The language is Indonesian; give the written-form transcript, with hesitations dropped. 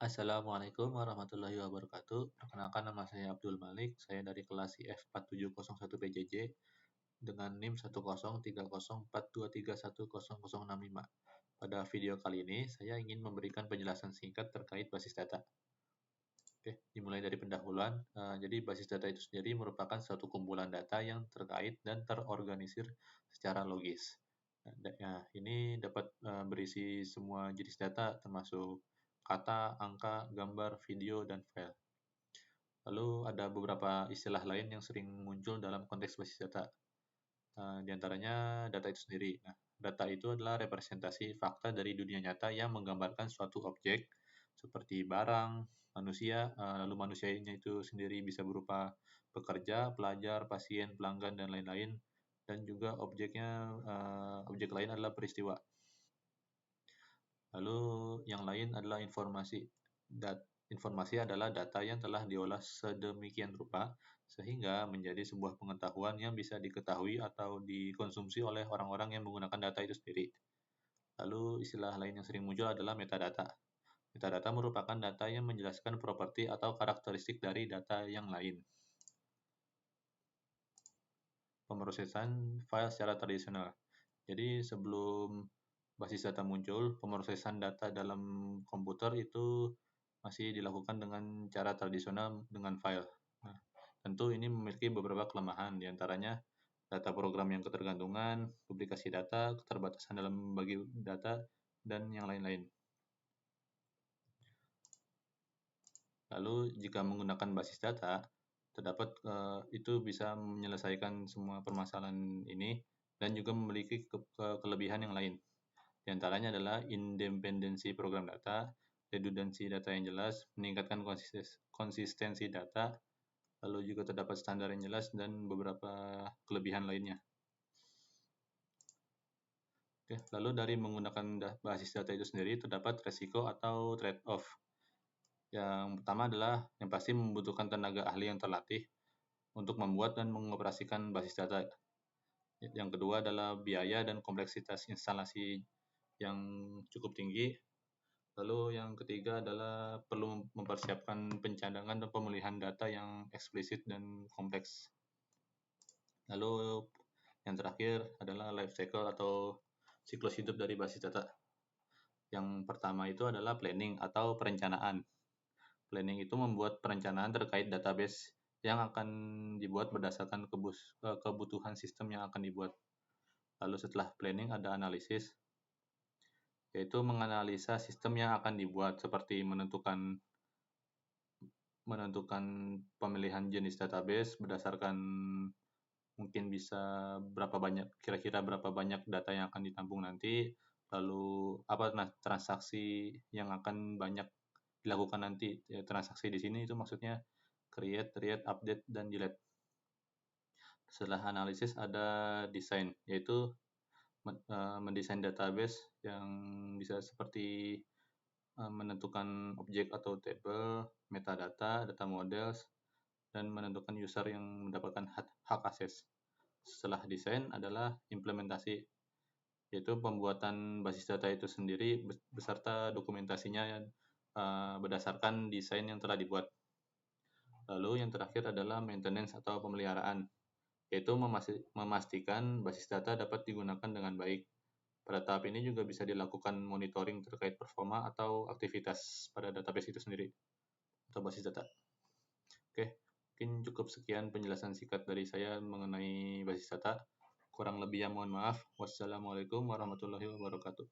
Assalamualaikum warahmatullahi wabarakatuh. Perkenalkan nama saya Abdul Malik. Saya dari kelas IF4701 PJJ dengan NIM 1030423100065. Pada video kali ini, saya ingin memberikan penjelasan singkat terkait basis data. Oke, dimulai dari pendahuluan. Jadi basis data itu sendiri merupakan suatu kumpulan data yang terkait dan terorganisir secara logis. Ini dapat berisi semua jenis data termasuk kata, angka, gambar, video, dan file. Lalu ada beberapa istilah lain yang sering muncul dalam konteks basis data. Di antaranya data itu sendiri. Nah, data itu adalah representasi fakta dari dunia nyata yang menggambarkan suatu objek seperti barang, manusia, lalu manusianya itu sendiri bisa berupa pekerja, pelajar, pasien, pelanggan, dan lain-lain. Dan juga objek lain adalah peristiwa. Lalu yang lain adalah informasi. Informasi adalah data yang telah diolah sedemikian rupa sehingga menjadi sebuah pengetahuan yang bisa diketahui atau dikonsumsi oleh orang-orang yang menggunakan data itu sendiri. Lalu istilah lain yang sering muncul adalah metadata. Metadata merupakan data yang menjelaskan properti atau karakteristik dari data yang lain. Pemrosesan file secara tradisional. Jadi sebelum basis data muncul, pemrosesan data dalam komputer itu masih dilakukan dengan cara tradisional dengan file. Nah, tentu ini memiliki beberapa kelemahan, diantaranya data program yang ketergantungan, duplikasi data, keterbatasan dalam membagi data, dan yang lain-lain. Lalu jika menggunakan basis data, terdapat itu bisa menyelesaikan semua permasalahan ini dan juga memiliki kelebihan yang lain. Di antaranya adalah independensi program data, redundansi data yang jelas, meningkatkan konsistensi data, lalu juga terdapat standar yang jelas dan beberapa kelebihan lainnya. Oke, lalu dari menggunakan basis data itu sendiri terdapat resiko atau trade-off. Yang pertama adalah yang pasti membutuhkan tenaga ahli yang terlatih untuk membuat dan mengoperasikan basis data. Yang kedua adalah biaya dan kompleksitas instalasi yang cukup tinggi. Lalu yang ketiga adalah perlu mempersiapkan pencadangan dan pemulihan data yang eksplisit dan kompleks. Lalu yang terakhir adalah life cycle atau siklus hidup dari basis data. Yang pertama itu adalah planning atau perencanaan. Planning itu membuat perencanaan terkait database yang akan dibuat berdasarkan kebutuhan sistem yang akan dibuat. Lalu setelah planning ada analisis, yaitu menganalisa sistem yang akan dibuat seperti menentukan pemilihan jenis database berdasarkan mungkin bisa kira-kira berapa banyak data yang akan ditampung nanti, lalu apa transaksi yang akan banyak dilakukan nanti. Transaksi di sini itu maksudnya create, read, update, dan delete. Setelah analisis ada desain, yaitu mendesain database yang bisa seperti menentukan objek atau table, metadata, data models, dan menentukan user yang mendapatkan hak akses. Setelah desain adalah implementasi, yaitu pembuatan basis data itu sendiri beserta dokumentasinya berdasarkan desain yang telah dibuat. Lalu yang terakhir adalah maintenance atau pemeliharaan, yaitu memastikan basis data dapat digunakan dengan baik. Pada tahap ini juga bisa dilakukan monitoring terkait performa atau aktivitas pada database itu sendiri atau basis data. Oke, mungkin cukup sekian penjelasan singkat dari saya mengenai basis data. Kurang lebihnya mohon maaf. Wassalamualaikum warahmatullahi wabarakatuh.